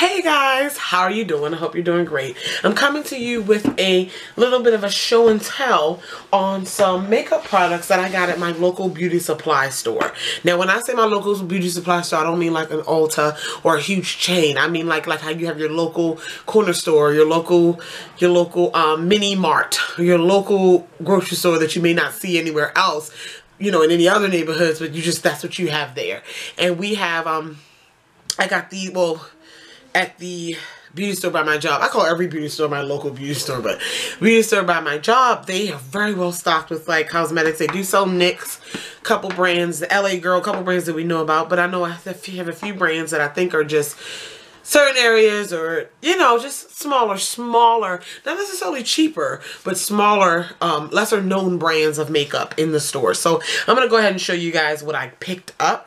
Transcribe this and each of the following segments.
Hey guys, how are you doing? I hope you're doing great. I'm coming to you with a little bit of a show and tell on some makeup products that I got at my local beauty supply store. Now when I say my local beauty supply store, I don't mean like an Ulta or a huge chain. I mean like how you have your local corner store, your local mini mart, your local grocery store that you may not see anywhere else, you know, in any other neighborhoods, but that's what you have there. And we have I got the, well, at the beauty store by my job. I call every beauty store my local beauty store, but beauty store by my job, they are very well stocked with like cosmetics. They do sell NYX, couple brands, the LA Girl, couple brands that we know about, but I know I have a few brands that I think are just certain areas, or you know, just smaller, not necessarily cheaper, but smaller, lesser known brands of makeup in the store. So I'm gonna go ahead and show you guys what I picked up.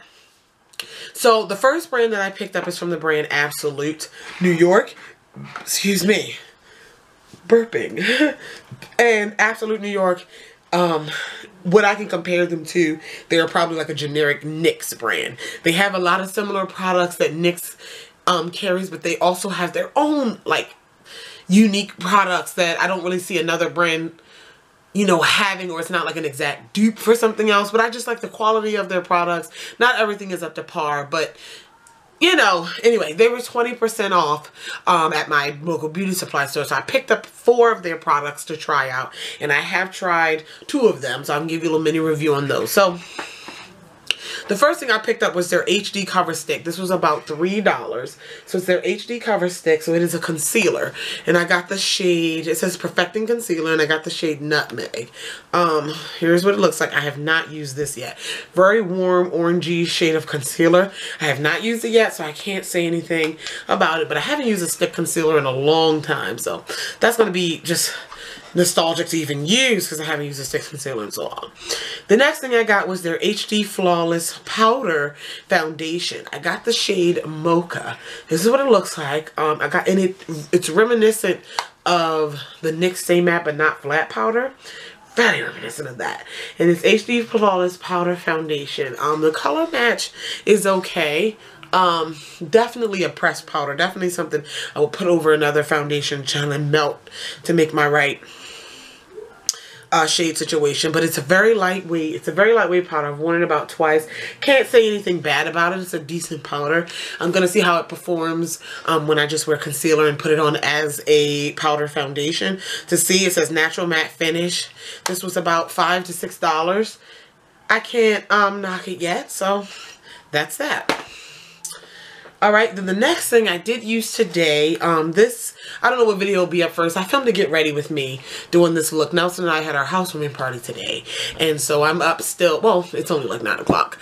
So the first brand that I picked up is from the brand Absolute New York. Excuse me, burping. And Absolute New York, what I can compare them to, they're probably like a generic NYX brand. They have a lot of similar products that NYX carries, but they also have their own like unique products that I don't really see another brand, you know, having, or it's not like an exact dupe for something else, but I just like the quality of their products. Not everything is up to par, but you know, anyway, they were 20% off at my local beauty supply store. So I picked up 4 of their products to try out, and I have tried 2 of them, so I can give you a little mini review on those. So the first thing I picked up was their HD cover stick. This was about $3. So it's their HD cover stick. So it is a concealer. And I got the shade, it says Perfecting Concealer, and I got the shade Nutmeg. Here's what it looks like. I have not used this yet. Very warm, orangey shade of concealer. I have not used it yet, so I can't say anything about it. But I haven't used a stick concealer in a long time. So that's going to be just nostalgic to even use because I haven't used a stick concealer in so long. The next thing I got was their HD Flawless Powder Foundation. I got the shade Mocha. This is what it looks like. It's reminiscent of the NYX Stay Matte but Not Flat powder. Very reminiscent of that. And it's HD Flawless Powder Foundation. The color match is okay. Definitely a pressed powder. Definitely something I will put over another foundation gel and melt to make my right shade situation. But it's a very lightweight. It's a very lightweight powder. I've worn it about twice. Can't say anything bad about it. It's a decent powder. I'm gonna see how it performs when I just wear concealer and put it on as a powder foundation to see. It says natural matte finish. This was about $5 to $6. I can't knock it yet. So that's that. Alright, then the next thing I did use today, I don't know what video will be up first. I filmed to get ready with me doing this look. Nelson and I had our housewarming party today. And so I'm up still, well, it's only like 9 o'clock,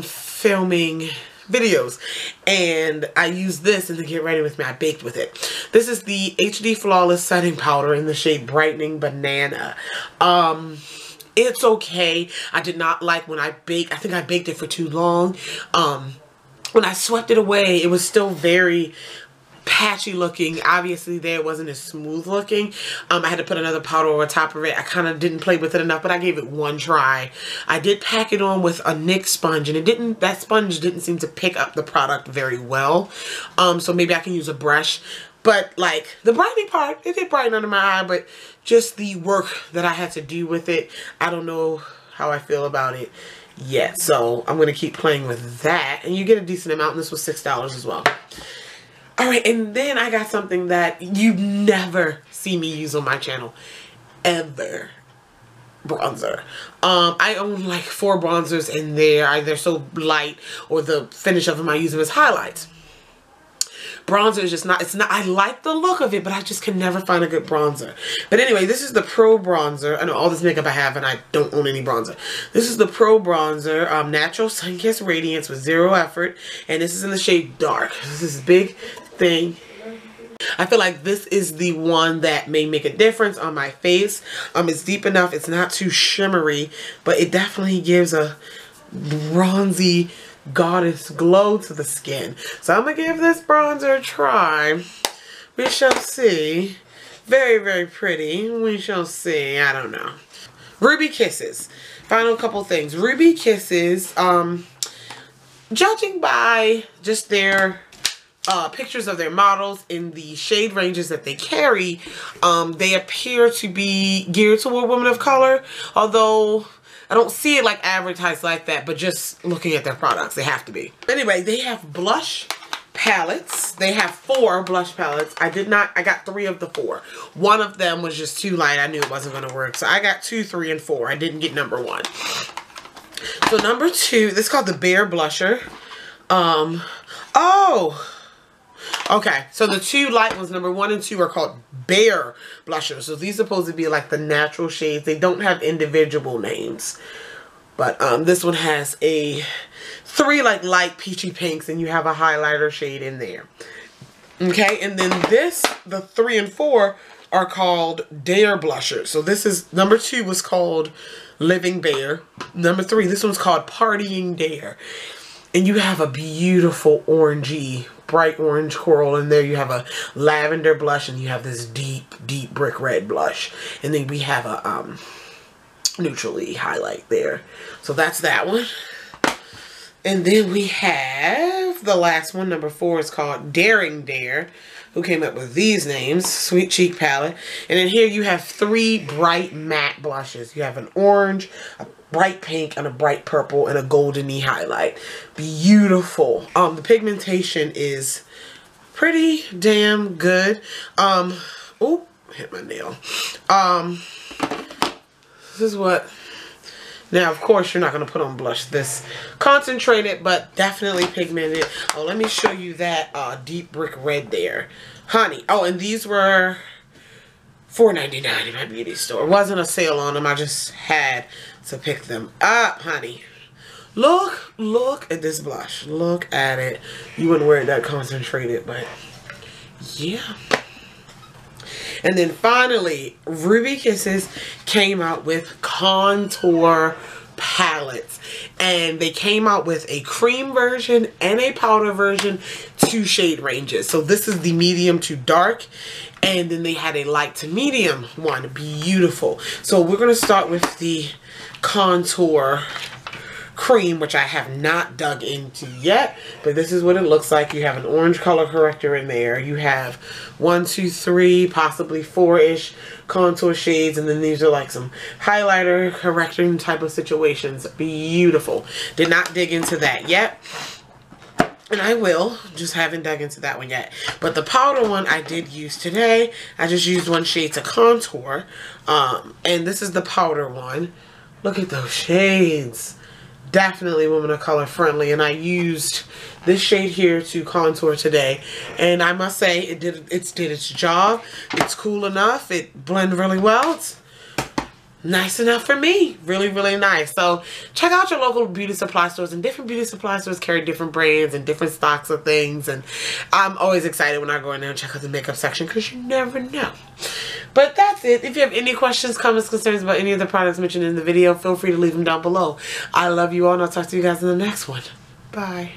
filming videos. And I used this and to get ready with me, I baked with it. This is the HD Flawless Setting Powder in the shade Brightening Banana. It's okay. I did not like when I baked. I think I baked it for too long. When I swept it away, it was still very patchy looking. Obviously there, it wasn't as smooth looking. I had to put another powder over top of it. I kind of didn't play with it enough, but I gave it one try. I did pack it on with a NYX sponge, and that sponge didn't seem to pick up the product very well. So maybe I can use a brush. But like the brightening part, it did brighten under my eye, but just the work that I had to do with it, I don't know how I feel about it yet. So I'm going to keep playing with that. And you get a decent amount, and this was $6 as well. Alright, and then I got something that you never see me use on my channel. Ever. Bronzer. I own like 4 bronzers in there. They're so light, or the finish of them I use them as highlights. Bronzer is just not, I like the look of it, but I just can never find a good bronzer. But anyway, this is the Pro Bronzer. I know all this makeup I have and I don't own any bronzer. This is the Pro Bronzer, Natural Sun-Kissed Radiance with Zero Effort. And this is in the shade Dark. This is a big thing. I feel like this is the one that may make a difference on my face. It's deep enough. It's not too shimmery, but it definitely gives a bronzy goddess glow to the skin. So I'm gonna give this bronzer a try. We shall see. Very, very pretty. We shall see. I don't know. Ruby Kisses. Final couple things. Ruby Kisses, judging by just their pictures of their models in the shade ranges that they carry. They appear to be geared toward women of color, although I don't see it like advertised like that, but just looking at their products, they have to be. Anyway, they have blush palettes. They have 4 blush palettes. I got 3 of the 4. One of them was just too light. I knew it wasn't going to work. So I got 2, 3, and 4. I didn't get number 1. So number 2, this is called the Bare Blusher. Okay, so the 2 light ones, number 1 and 2, are called Bare Blushers. So these are supposed to be like the natural shades. They don't have individual names. But this one has 3 like light peachy pinks, and you have a highlighter shade in there. Okay, and then the 3 and 4 are called Dare Blushers. So this is, number 2 was called Living Bare. Number 3, this one's called Partying Dare. And you have a beautiful orangey, bright orange coral in there. You have a lavender blush, and you have this deep, deep brick red blush. And then we have a neutrally highlight there. So that's that one. And then we have the last one, number 4, is called Daring Dare. Who came up with these names? Sweet Cheek Palette. And then here you have 3 bright matte blushes. You have an orange, a bright pink, and a bright purple, and a goldeny highlight. Beautiful. The pigmentation is pretty damn good. Oh, hit my nail. This is what... Now, of course, you're not going to put on blush this concentrated, but definitely pigmented. Oh, let me show you that deep brick red there. Honey. Oh, and these were $4.99 in my beauty store. It wasn't a sale on them. I just had to pick them up, honey. Look at this blush. Look at it. You wouldn't wear it that concentrated, but yeah. And then finally, Ruby Kisses came out with contour palettes. And they came out with a cream version and a powder version, 2 shade ranges. So this is the medium to dark. And then they had a light to medium one. Beautiful. So we're going to start with the contour cream, which I have not dug into yet, but this is what it looks like. You have an orange color corrector in there. You have 1, 2, 3, possibly 4-ish contour shades, and then these are like some highlighter correcting type of situations. Beautiful. Did not dig into that yet, and I will. Just haven't dug into that one yet. But the powder one I did use today. I just used 1 shade to contour, and this is the powder one. Look at those shades. Definitely women of color friendly, and I used this shade here to contour today, and I must say it did its job. It's cool enough. It blended really well. It's nice enough for me. Really, really nice. So check out your local beauty supply stores, and different beauty supply stores carry different brands and different stocks of things, and I'm always excited when I go in there and check out the makeup section because you never know. But that's it. If you have any questions, comments, concerns about any of the products mentioned in the video, feel free to leave them down below. I love you all, and I'll talk to you guys in the next one. Bye.